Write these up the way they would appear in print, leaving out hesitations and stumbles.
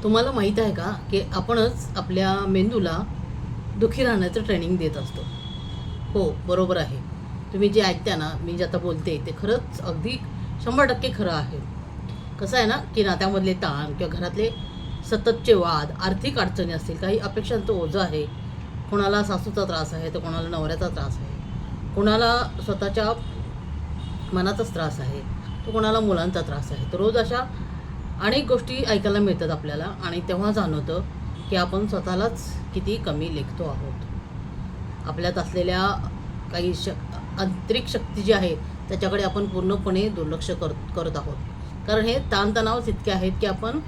तुम्हाला माहीत आहे का की आपणच आपल्या मेंदूला दुःखी राहण्याचं ट्रेनिंग देत असतो. हो, बरोबर आहे. तुम्ही जे ऐकता ना, मी जे आता बोलते ते खरंच अगदी 100% खरं आहे. कसं आहे ना, की नात्यामधले ताण किंवा घरातले सततचे वाद, आर्थिक अडचणी असतील, काही अपेक्षांचं ओझं आहे, कोणाला सासूचा त्रास आहे, तर कोणाला नवऱ्याचा त्रास आहे, कोणाला स्वतःच्या मनाचाच त्रास आहे, तर कोणाला मुलांचा त्रास आहे. तर रोज अशा अनेक गोष्टी ऐकायला मिळतात आपल्याला आणि तेव्हा जाणवतं की आपण स्वतःलाच किती कमी लेखतो आहोत. आपल्यात असलेल्या काही आंतरिक शक्ती जी आहे त्याच्याकडे आपण पूर्णपणे दुर्लक्ष करत आहोत. कारण हे ताणतणावच इतके आहेत की आपण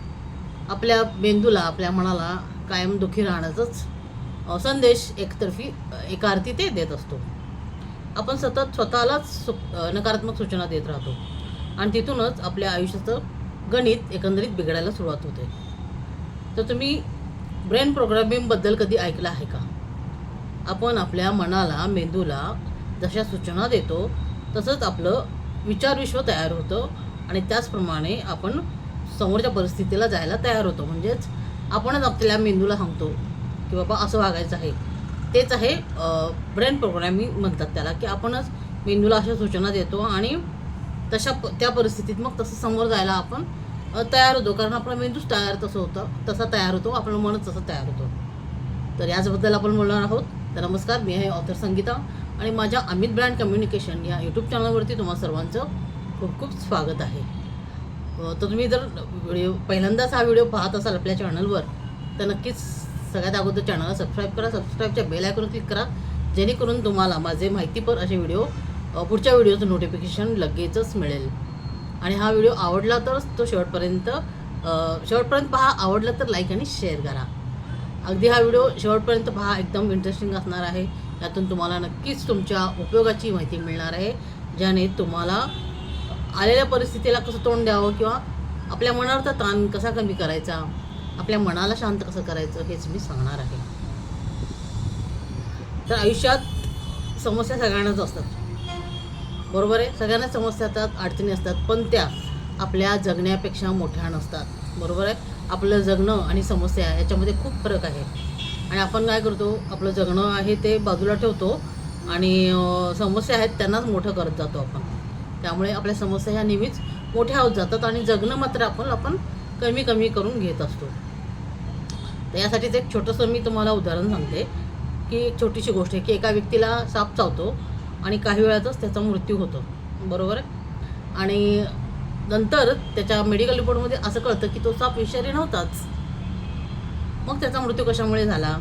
आपल्या मेंदूला, आपल्या मनाला कायम दुःखी राहण्याचाच संदेश एका अर्थी ते देत असतो. आपण सतत स्वतःलाच नकारात्मक सूचना देत राहतो आणि तिथूनच आपल्या आयुष्याचं गणित एकंदरीत बिघडायला सुरुवात होते. तर तुम्ही ब्रेन प्रोग्रामिंगबद्दल कधी ऐकलं आहे का? आपण आपल्या मनाला, मेंदूला जशा सूचना देतो तसंच आपलं विचारविश्व तयार होतं आणि त्याचप्रमाणे आपण समोरच्या परिस्थितीला जायला तयार होतो. म्हणजेच आपणच आपल्या मेंदूला सांगतो की बाबा असं वागायचं आहे. तेच आहे ब्रेन प्रोग्रामिंग म्हणतात त्याला, की आपणच मेंदूला अशा सूचना देतो आणि त्या परिस्थितीत मग तसं समोर जायला आपण तयार होतो. कारण आपला मेंदूच तसा तयार होतो, आपलं मनच तसं तयार होतो. तर याचबद्दल आपण बोलणार आहोत. तर नमस्कार, मी आहे ऑथर संगीता आणि माझ्या अमित ब्रँड कम्युनिकेशन या यूट्यूब चॅनलवरती तुम्हा सर्वांचं खूप खूप स्वागत आहे. तर तुम्ही जर पहिल्यांदाच हा व्हिडिओ पाहत असाल आपल्या चॅनलवर तर नक्कीच सगळ्यात अगोदर चॅनलला सबस्क्राईब करा. सबस्क्राईबच्या बेल आयकॉनवर क्लिक करा, जेणेकरून तुम्हाला माझे माहितीपर असे व्हिडिओ पुढच्या व्हिडिओचं नोटिफिकेशन लगेचच मिळेल. आणि हा व्हिडिओ आवडला तर तो शेवटपर्यंत पहा. आवडला तर लाईक आणि शेअर करा. अगदी हा व्हिडिओ शेवटपर्यंत पहा, एकदम इंटरेस्टिंग असणार आहे. यातून तुम्हाला नक्कीच तुमच्या उपयोगाची माहिती मिळणार आहे, ज्याने तुम्हाला आलेल्या परिस्थितीला कसं तोंड द्यावं किंवा आपल्या मनावरचा ताण कसा कमी करायचा, आपल्या मनाला शांत कसं करायचं हेच मी सांगणार आहे. तर आयुष्यात समस्या सगळ्यांनाच असतात, बरोबर आहे. सगळ्यांनाच समस्या असतात, अडचणी असतात, पण त्या आपल्या जगण्यापेक्षा मोठ्या नसतात, बरोबर आहे. आपलं जगणं आणि समस्या याच्यामध्ये खूप फरक आहे. आणि आपण काय करतो, आपलं जगणं आहे ते बाजूला ठेवतो आणि समस्या आहेत त्यांनाच मोठं करत जातो आपण. त्यामुळे आपल्या समस्या ह्या नेहमीच मोठ्या होत जातात आणि जगणं मात्र आपण कमी कमी करून घेत असतो. तर यासाठीच एक छोटंसं मी तुम्हाला उदाहरण सांगते, की एक छोटीशी गोष्ट आहे की एका व्यक्तीला साप चावतो आणि काही वेळातच त्याचा मृत्यू होतो, बरोबर आहे. आणि नंतर त्याच्या मेडिकल रिपोर्टमध्ये असं कळतं की तो साप विषारी नव्हताच. मग त्याचा मृत्यू कशामुळे झाला?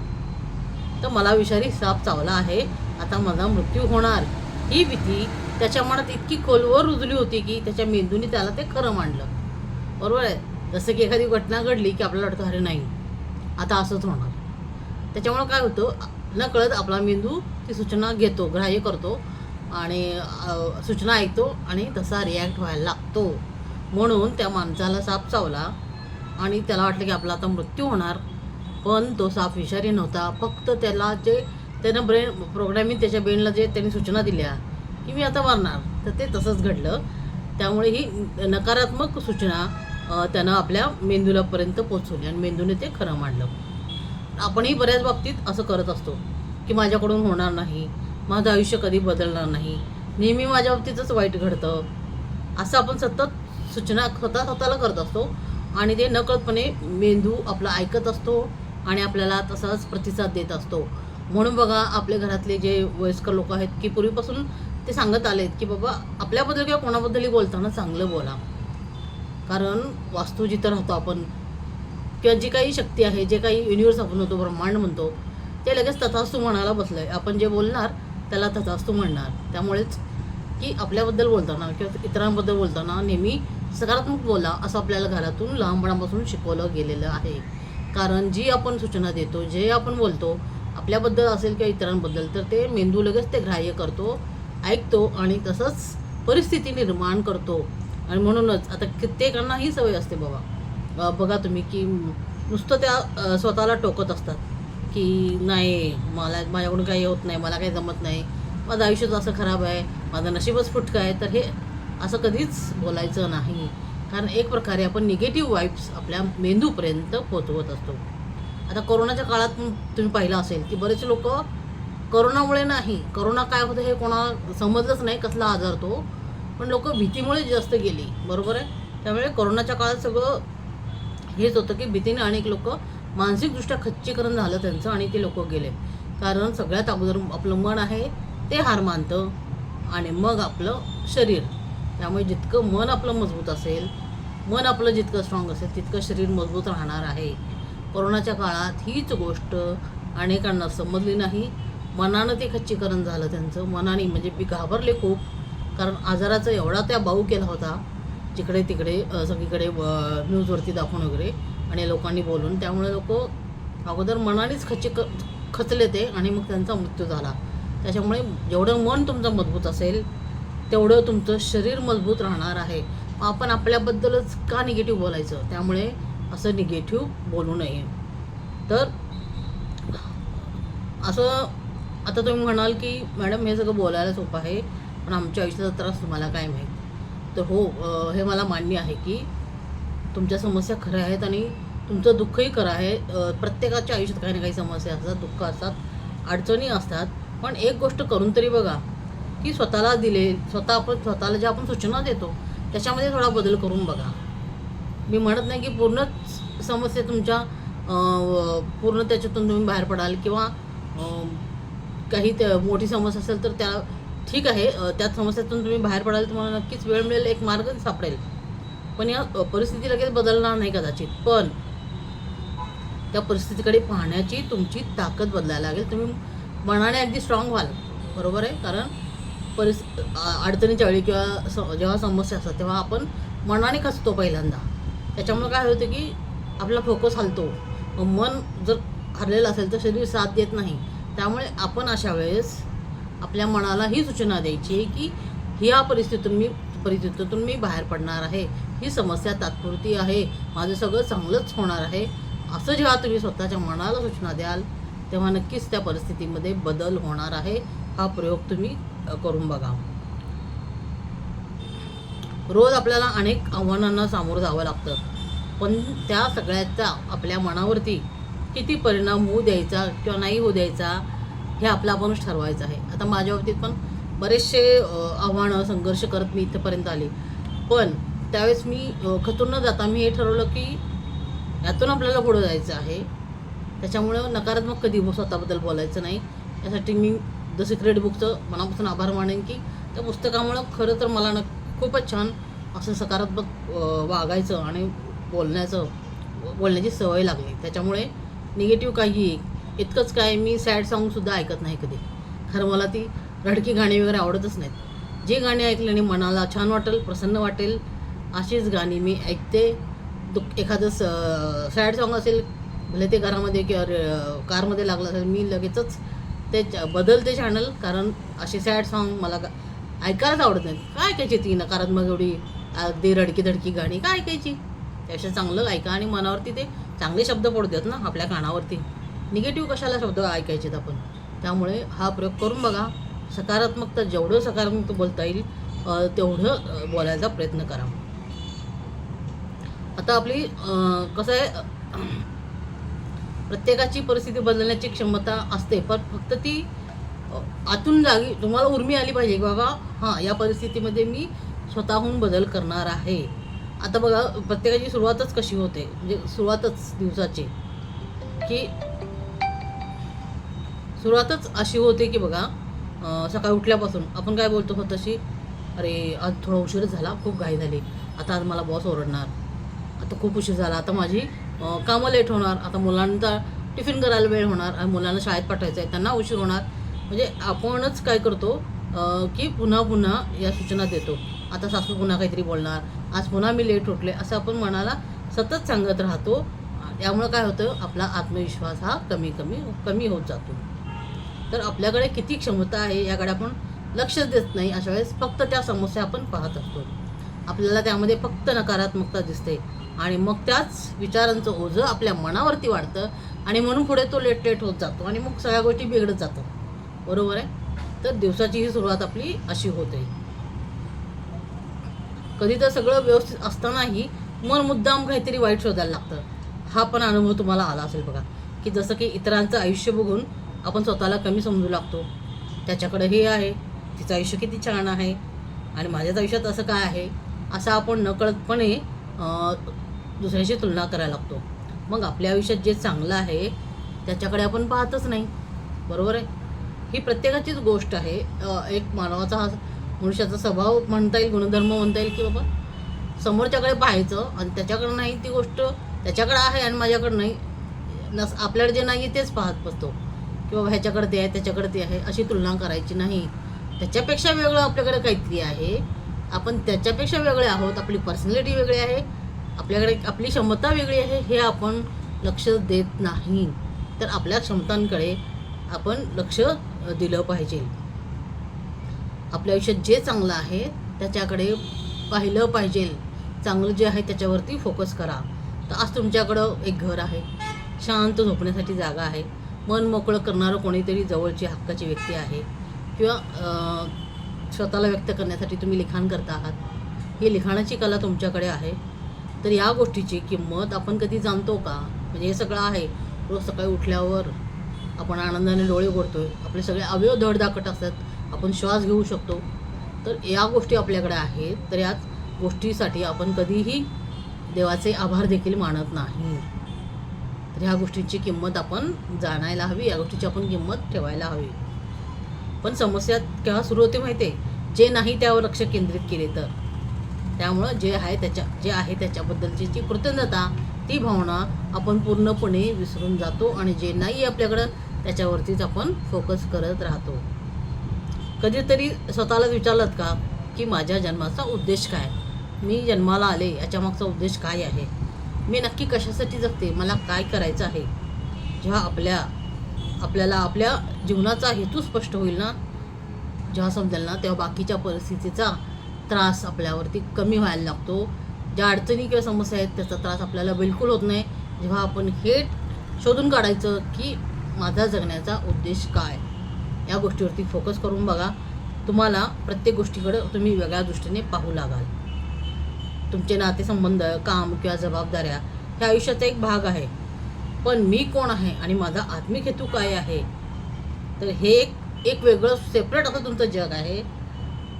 तर मला विषारी साप चावला आहे, आता माझा मृत्यू होणार ही भीती त्याच्या मनात इतकी खोलवर रुजली होती की त्याच्या मेंदूने त्याला ते खरं मांडलं, बरोबर आहे. जसं की एखादी घटना घडली की आपल्याला वाटतं अरे नाही, आता असंच होणार. त्याच्यामुळं काय होतं, नकळत आपला मेंदू ती सूचना घेतो, ग्राह्य करतो आणि सूचना ऐकतो आणि तसा रिॲक्ट व्हायला लागतो. म्हणून त्या माणसाला साप चावला आणि त्याला वाटलं की आपला आता मृत्यू होणार, पण तो साप विषारी नव्हता. फक्त त्यानं ब्रेन प्रोग्रॅमिंग त्याच्या ब्रेनला त्यांनी सूचना दिल्या की मी आता मरणार, तर ते तसंच घडलं. त्यामुळे ही नकारात्मक सूचना त्यानं आपल्या मेंदूलापर्यंत पोचवली आणि मेंदूने ते खरं मांडलं. आपणही बऱ्याच बाबतीत असं करत असतो की माझ्याकडून होणार नाही, माझं आयुष्य कधी बदलणार नाही, नेहमी माझ्या बाबतीतच वाईट घडतं, असं आपण सतत सूचना स्वतःला करत असतो आणि ते नकळतपणे मेंदू आपला ऐकत असतो आणि आपल्याला तसाच प्रतिसाद देत असतो. म्हणून बघा, आपल्या घरातले जे वयस्कर लोक आहेत की पूर्वीपासून ते सांगत आलेत की बाबा आपल्याबद्दल किंवा कोणाबद्दलही बोलताना चांगलं बोला. कारण वास्तू जिथं राहतो आपण किंवा जी काही शक्ती आहे, जे काही युनिवर्स आपण म्हणतो, ब्रह्मांड म्हणतो, ते लगेच तथास्तू म्हणायला बसलं आहे. आपण जे बोलणार त्याला तथास्तू म्हणणार. त्यामुळेच की आपल्याबद्दल बोलताना किंवा इतरांबद्दल बोलताना नेहमी सकारात्मक बोला, असं आपल्याला घरातून लहानपणापासून शिकवलं गेलेलं आहे. कारण जी आपण सूचना देतो, जे आपण बोलतो आपल्याबद्दल असेल किंवा इतरांबद्दल, तर ते मेंदू लगेच ते ग्राह्य करतो, ऐकतो आणि तसंच परिस्थिती निर्माण करतो. आणि म्हणूनच आता कित्येकांना ही सवय असते बाबा, बघा तुम्ही की नुसतं त्या स्वतःला टोकत असतात की नाही, माझ्याकडून काही होत नाही, मला काही जमत नाही, माझं आयुष्यच असं खराब आहे, माझं नशीबच फुटकं आहे. तर हे असं कधीच बोलायचं नाही. कारण एक प्रकारे आपण निगेटिव्ह वाईब्स आपल्या मेंदूपर्यंत पोहोचवत असतो. आता कोरोनाच्या काळात तुम्ही पाहिलं असेल की बरेच लोक कोरोनामुळे नाही, कोरोना काय होतं हे कोणाला समजलंच नाही, कसला आजार तो, पण लोक भीतीमुळे जास्त गेली, बरोबर आहे. त्यामुळे कोरोनाच्या काळात सगळं हेच होतं की भीतीने अनेक लोक मानसिकदृष्ट्या खच्चीकरण झालं त्यांचं आणि ते लोक गेले. कारण सगळ्यात अगोदर आपलं मन आहे ते हार मानतं आणि मग आपलं शरीर. त्यामुळे जितकं मन आपलं मजबूत असेल, मन आपलं जितकं स्ट्रॉंग असेल तितकं शरीर मजबूत राहणार आहे. कोरोनाच्या काळात हीच गोष्ट अनेकांना समजली नाही. मनानं ते खच्चीकरण झालं त्यांचं, मनाने म्हणजे मी घाबरले खूप, कारण आजाराचा एवढा त्या बाऊ केला होता जिकडे तिकडे सगळीकडे न्यूजवरती दाखवून वगैरे आणि लोकांनी बोलून. त्यामुळे लोक अगोदर मनानेच खचले ते आणि मग त्यांचा मृत्यू झाला. त्याच्यामुळे जेवढं मन तुमचं मजबूत असेल तेवढं तुमचं शरीर मजबूत राहणार आहे. आपण आपल्याबद्दलच का निगेटिव्ह बोलायचं, त्यामुळे असं निगेटिव्ह बोलू नये. तर असं आता तुम्ही म्हणाल की मॅडम हे सगळं बोलायला सोपं आहे, पण आमच्या आयुष्याचा त्रास तुम्हाला काय माहीत. तर हो, हे मला मान्य आहे की तुमच्या समस्या खऱ्या आहेत आणि तुमचं दुःखही खरं आहे. प्रत्येकाच्या आयुष्यात काही ना काही समस्या असतात, दुःख असतात, अडचणी असतात. पण एक गोष्ट करून तरी बघा की स्वतःला स्वतःला ज्या आपण सूचना देतो त्याच्यामध्ये थोडा बदल करून बघा. मी म्हणत नाही की पूर्णच समस्या तुमच्या पूर्ण त्याच्यातून तुम्ही बाहेर पडाल किंवा काही मोठी समस्या असेल तर त्या ठीक आहे, त्या समस्येतून तुम्ही बाहेर पडाल, तुम्हाला नक्कीच वेळ मिळेल, एक मार्ग सापडेल. पण या परिस्थिती लगेच बदलणार नाही कदाचित, पण त्या परिस्थितीकडे पाहण्याची तुमची ताकद बदलायला लागेल. तुम्ही मनाने अगदी स्ट्रॉंग व्हाल, बरोबर आहे. कारण अडचणीच्या वेळी किंवा जेव्हा समस्या असतात तेव्हा आपण मनाने खचतो पहिल्यांदा. त्याच्यामुळे काय होतं की आपला फोकस हलतो. मन जर हरलेलं असेल तर शरीर साथ देत नाही. त्यामुळे आपण अशा वेळेस आपल्या मनाला ही सूचना द्यायची की ह्या परिस्थितीतून मी बाहेर पडणार आहे, ही समस्या तात्पुरती आहे, माझं सगळं चांगलंच होणार आहे. असं जेव्हा तुम्ही स्वतःच्या मनाला सूचना द्याल तेव्हा नक्कीच त्या परिस्थितीमध्ये बदल होणार आहे. हा प्रयोग तुम्ही करून बघा. रोज आपल्याला अनेक आव्हानांना सामोरं जावं लागतं, पण त्या सगळ्याचा आपल्या मनावरती किती परिणाम होऊ द्यायचा किंवा नाही होऊ द्यायचा हे आपलं आपणच ठरवायचं आहे. आता माझ्या बाबतीत पण बरेचसे आव्हानं संघर्ष करत मी इथंपर्यंत आले, पण त्यावेळेस मी खचून न जाता मी हे ठरवलं की यातून आपल्याला पुढं जायचं आहे. त्याच्यामुळं नकारात्मक कधी स्वतःबद्दल बोलायचं नाही. यासाठी मी द सिक्रेट बुकचं मनापासून आभार मानेन की त्या पुस्तकामुळं खरं तर मला खूपच छान असं सकारात्मक वागायचं आणि बोलण्याची सवय लागली. त्याच्यामुळे निगेटिव्ह काही इतकंच काय, मी सॅड सॉन्गसुद्धा ऐकत नाही कधी, खरं मला ती रडकी गाणी वगैरे आवडतच नाहीत. जी गाणी ऐकल्याने मनाला छान वाटेल, प्रसन्न वाटेल अशीच गाणी मी ऐकते. एखादं सॅड सॉन्ग असेल, भले ते घरामध्ये किंवा कारमध्ये लागलं असेल, मी लगेचच ते बदलते चॅनल, कारण असे सॅड सॉन्ग मला ऐकायलाच आवडत नाहीत. काय ऐकायची ती नकारात्मक एवढी अगदी रडकी धडकी गाणी काय ऐकायची. त्यापेक्षा चांगलं ऐका आणि मनावरती ते चांगले शब्द पडतात ना आपल्या कानावरती, निगेटिव्ह कशाला शब्द ऐकायचेत आपण. त्यामुळे हा प्रयोग करून बघा. सकारात्मकता जेवढं सकारात्मक बोलता येईल तेवढं बोलायचा प्रयत्न करा. आता आपली कसं आहे, प्रत्येकाची परिस्थिती बदलण्याची क्षमता असते, पण फक्त ती आतून जागी तुम्हाला उर्मी आली पाहिजे की बाबा हां, या परिस्थितीमध्ये मी स्वतःहून बदल करणार आहे. आता बघा, प्रत्येकाची सुरुवातच कशी होते, म्हणजे सुरुवातच दिवसाची की सुरुवातच अशी होते की बघा, सकाळी उठल्यापासून आपण काय बोलतो स्वतःशी, अरे आज थोडा उशीर झाला, खूप घाई झाली, आता आज मला बॉस ओरडणार, आता खूप उशीर झाला, आता माझी कामं लेट होणार, आता मुलांचा टिफिन करायला वेळ होणार आणि मुलांना शाळेत पाठवायचं आहे, त्यांना उशीर होणार. म्हणजे आपणच काय करतो की पुन्हा पुन्हा या सूचना देतो. आता सासू पुन्हा काहीतरी बोलणार, आज पुन्हा मी लेट उठले, असं आपण मनाला सतत सांगत राहतो. त्यामुळं काय होतं, आपला आत्मविश्वास हा कमी होत जातो. तर आपल्याकडे किती क्षमता आहे याकडे आपण लक्षच देत नाही. अशा वेळेस फक्त त्या समस्या आपण पाहत असतो. आपल्याला त्यामध्ये फक्त नकारात्मकता दिसते आणि मग त्याच विचारांचं ओझं आपल्या मनावरती वाढतं आणि म्हणून पुढे तो लेट होत जातो आणि मग सगळ्या गोष्टी बिघडत जातात, बरोबर आहे. तर दिवसाची ही सुरुवात आपली अशी होते. कधी तर सगळं व्यवस्थित असतानाही मन मुद्दाम काहीतरी वाईट शोधायला लागतं. हा पण अनुभव तुम्हाला आला असेल बघा, की जसं की इतरांचं आयुष्य बघून आपण स्वतःला कमी समजू लागतो. त्याच्याकडे हे आहे, तिचं आयुष्य किती छान आहे आणि माझ्याच आयुष्यात असं काय आहे, असं आपण नकळतपणे दुसऱ्याशी तुलना करायला लागतो. मग आपल्या आयुष्यात जे चांगलं आहे त्याच्याकडे आपण पाहतच नाही. बरोबर आहे? ही प्रत्येकाचीच गोष्ट आहे. एक मानवाचा हा मनुष्याचा स्वभाव म्हणता येईल, गुणधर्म म्हणता येईल, की बाबा समोरच्याकडे पाहायचं आणि त्याच्याकडे नाही ती गोष्ट त्याच्याकडे आहे आणि माझ्याकडे नाही, आपल्याकडे जे नाही तेच पाहत बसतो, की बाबा ह्याच्याकडे ते आहे त्याच्याकडे ते आहे. अशी तुलना करायची नाही. त्याच्यापेक्षा वेगळं आपल्याकडे काहीतरी आहे, आपण त्याच्यापेक्षा वेगळे आहोत, आपली पर्सनॅलिटी वेगळी आहे, आपल्याकडे आपली क्षमता वेगळी आहे, हे आपण लक्ष देत नाही. तर आपल्या क्षमतांकडे आपण लक्ष दिलं पाहिजे. आपल्या आयुष्यात जे चांगलं आहे त्याच्याकडे पाहिलं पाहिजे. चांगलं जे आहे त्याच्यावरती फोकस करा. तर आज तुमच्याकडं एक घर आहे, शांत झोपण्यासाठी जागा आहे, मन मोकळं करणारं कोणीतरी जवळची हक्काची व्यक्ती आहे, किंवा स्वतःला व्यक्त करण्यासाठी तुम्ही लिखाण करता आहात, ही लिखाणाची कला तुमच्याकडे आहे. तर या गोष्टीची किंमत आपण कधी जाणतो का? म्हणजे हे सगळं आहे, रोज सकाळी उठल्यावर आपण आनंदाने डोळे उघडतोय, आपले सगळे अवयव धडधाकट असतात, आपण श्वास घेऊ शकतो. तर या गोष्टी आपल्याकडे आहेत. तर याच गोष्टीसाठी आपण कधीही देवाचे आभार देखील मानत नाही. तर ह्या गोष्टींची किंमत आपण जाणायला हवी, या गोष्टीची आपण किंमत ठेवायला हवी. पण समस्या केव्हा सुरू होते माहिती आहे? जे नाही त्यावर लक्ष केंद्रित केले तर. त्यामुळं जे आहे त्याच्याबद्दलची जी कृतज्ञता, ती भावना आपण पूर्णपणे विसरून जातो आणि जे नाही आपल्याकडं त्याच्यावरतीच आपण फोकस करत राहतो. कधीतरी स्वतःलाच विचारलं का, की माझ्या जन्माचा उद्देश काय? मी जन्माला आले याच्यामागचा उद्देश काय आहे? मी नक्की कशासाठी जगते? मला काय करायचं आहे? जेव्हा आपल्याला आपल्या जीवनाचा हेतू स्पष्ट होईल ना, जेव्हा समजेल ना, तेव्हा बाकीच्या परिस्थितीचा त्रास आपल्यावरती कमी व्हायला लागतो. ज्या अडचणी किंवा समस्या आहेत त्याचा त्रास आपल्याला बिलकुल होत नाही. जेव्हा आपण हे शोधून काढायचं की माझा जगण्याचा उद्देश काय, या गोष्टीवरती फोकस करून बघा, तुम्हाला प्रत्येक गोष्टीकडे तुम्ही वेगळ्या दृष्टीने पाहू लागाल. तुमचे नातेसंबंध, काम किंवा जबाबदाऱ्या ह्या आयुष्याचा एक भाग आहे. पण मी कोण आहे आणि माझा आत्मिक हेतू काय आहे, तर हे एक वेगळं सेपरेट असं तुमचं जग आहे.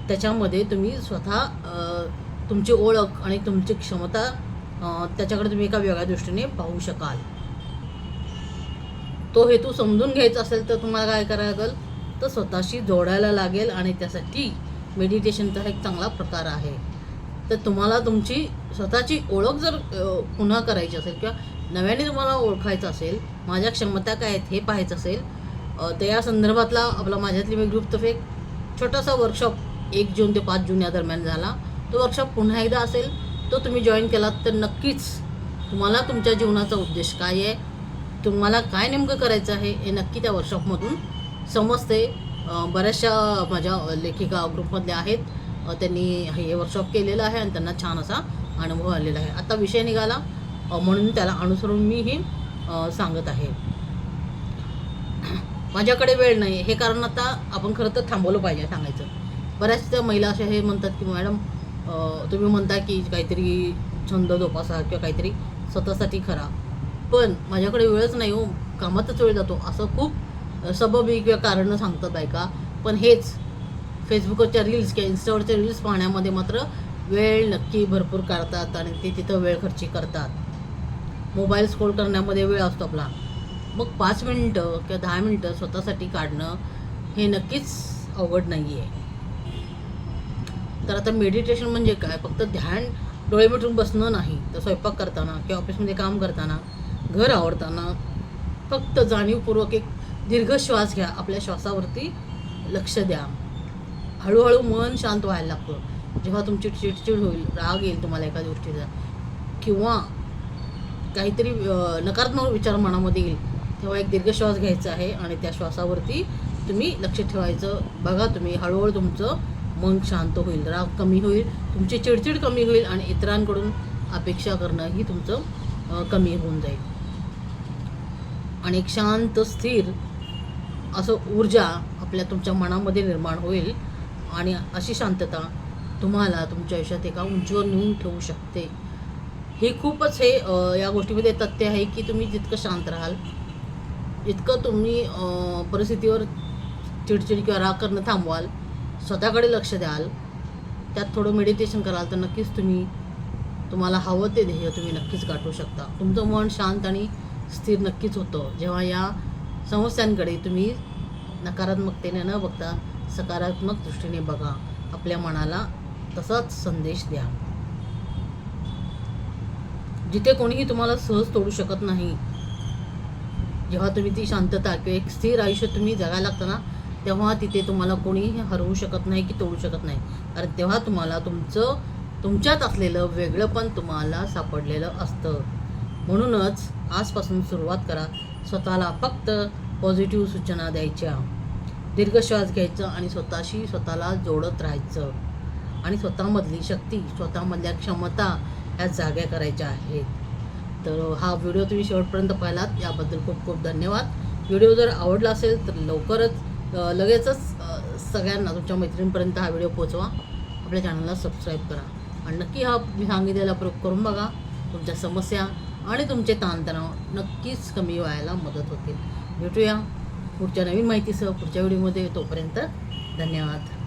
त्याच्यामध्ये तुम्ही स्वतः तुमची ओळख आणि तुमची क्षमता, त्याच्याकडे तुम्ही एका वेगळ्या दृष्टीने पाहू शकाल. तो हेतू समजून घ्यायचा असेल तर तुम्हाला काय करायला लागेल, तर स्वतःशी जोडायला लागेल. आणि त्यासाठी मेडिटेशनचा एक चांगला प्रकार आहे. तर तुम्हाला तुमची स्वतःची ओळख जर पुन्हा करायची असेल किंवा नव्याने तुम्हाला ओळखायचं असेल, माझ्या क्षमता काय आहेत हे पाहायचं असेल, तर या संदर्भातला आपला माझ्यातली मी ग्रुपतर्फे एक छोटासा वर्कशॉप 1 जून ते 5 जून या दरम्यान झाला. तो वर्कशॉप पुन्हा एकदा असेल, तो तुम्ही जॉईन केलात तर नक्कीच तुम्हाला तुमच्या जीवनाचा उद्देश काय आहे, तुम्हाला काय नेमकं करायचं आहे हे नक्की त्या वर्कशॉपमधून समजते. बऱ्याचशा माझ्या लेखिका ग्रुपमधल्या आहेत, त्यांनी हे वर्कशॉप केलेलं आहे आणि त्यांना छान असा अनुभव आलेला आहे. आता विषय निघाला म्हणून त्याला अनुसरून मी हे सांगत आहे. माझ्याकडे वेळ नाही हे कारण आता आपण खरं तर थांबवलं पाहिजे सांगायचं. बऱ्याचशा महिला अशा हे म्हणतात की मॅडम तुम्ही म्हणता की काहीतरी छंद जोपासा किंवा काहीतरी स्वतःसाठी करा, पण माझ्याकडे वेळच नाही हो, कामातच वेळ जातो, असं खूप सबबी किंवा कारणं सांगतात बायका. पण हेच फेसबुकवरच्या रील्स किंवा इन्स्टावरच्या रील्स पाहण्यामध्ये मात्र वेळ नक्की भरपूर काढतात आणि ते तिथं वेळ खर्ची करतात. मोबाईल स्क्रोल करण्यामध्ये वेळ असतो आपला. मग 5 मिनिटं किंवा 10 मिनिटं स्वतःसाठी काढणं हे नक्कीच अवघड नाही आहे. तर आता मेडिटेशन म्हणजे काय? फक्त ध्यान, डोळे मिटून बसणं नाही, तर स्वयंपाक करताना किंवा ऑफिसमध्ये काम करताना, घर आवरताना फक्त जाणीवपूर्वक एक दीर्घ श्वास घ्या, आपल्या श्वासावरती लक्ष द्या. हळूहळू मन शांत व्हायला लागतं. जेव्हा तुमची चिडचिड होईल, राग येईल तुम्हाला एका गोष्टीचा, किंवा काहीतरी नकारात्मक विचार मनामध्ये येईल, तेव्हा एक दीर्घ श्वास घ्यायचा आहे आणि त्या श्वासावरती तुम्ही लक्ष ठेवायचं. बघा तुम्ही हळूहळू तुमचं मन शांत होईल, राग कमी होईल, तुमची चिडचिड कमी होईल आणि इतरांकडून अपेक्षा करणंही तुमचं कमी होऊन जाईल. आणि एक शांत स्थिर असं ऊर्जा आपल्या तुमच्या मनामध्ये निर्माण होईल. आणि अशी शांतता तुम्हाला तुमच्या आयुष्यात एका उंचीवर नेऊन ठेवू शकते. हे खूपच हे या गोष्टीमध्ये तथ्य आहे की तुम्ही जितकं शांत राहाल, जितकं तुम्ही परिस्थितीवर चिडचिड किंवा राग करणं थांबवाल, स्वतःकडे लक्ष द्याल, त्यात थोडं मेडिटेशन कराल, तर नक्कीच तुम्हाला हवं ते ध्येय तुम्ही नक्कीच गाठवू शकता. तुमचं मन शांत आणि स्थिर नक्कीच होतं जेव्हा या समस्यांकडे तुम्ही नकारात्मकतेने न बघता सकारात्मक दृष्टीने बघा. आपल्या मनाला तसाच संदेश द्या. जिथे कोणीही तुम्हाला सहज तोडू शकत नाही, जेव्हा तुम्ही ती शांतता किंवा एक स्थिर आयुष्य तुम्ही जगायला लागतं ना, तेव्हा तिथे तुम्हाला कोणीही हरवू शकत नाही की तोडू शकत नाही. कारण तेव्हा तुम्हाला तुमच्यात असलेलं वेगळंपण तुम्हाला सापडलेलं असतं. म्हणूनच आजपासून सुरुवात करा. स्वतःला फक्त पॉझिटिव्ह सूचना द्यायच्या, दीर्घ श्वास घ्यायचं आणि स्वतःला जोडत राहायचं आणि स्वतःमधली शक्ती, स्वतःमधल्या क्षमता ह्या जाग्या करायच्या आहेत. तर हा व्हिडिओ तुम्ही शेवटपर्यंत पाहिलात याबद्दल खूप खूप धन्यवाद. व्हिडिओ जर आवडला असेल तर लगेचच सगळ्यांना तुमच्या मैत्रिणींपर्यंत हा व्हिडिओ पोचवा. आपल्या चॅनलला सबस्क्राईब करा आणि नक्की हा मी सांगितलेला प्रयोग करून बघा. तुमच्या समस्या आणि तुमचे ताणतणाव नक्कीच कमी व्हायला मदत होतील. भेटूया पुढच्या नवीन माहितीसह पुढच्या व्हिडिओमध्ये. तोपर्यंत धन्यवाद.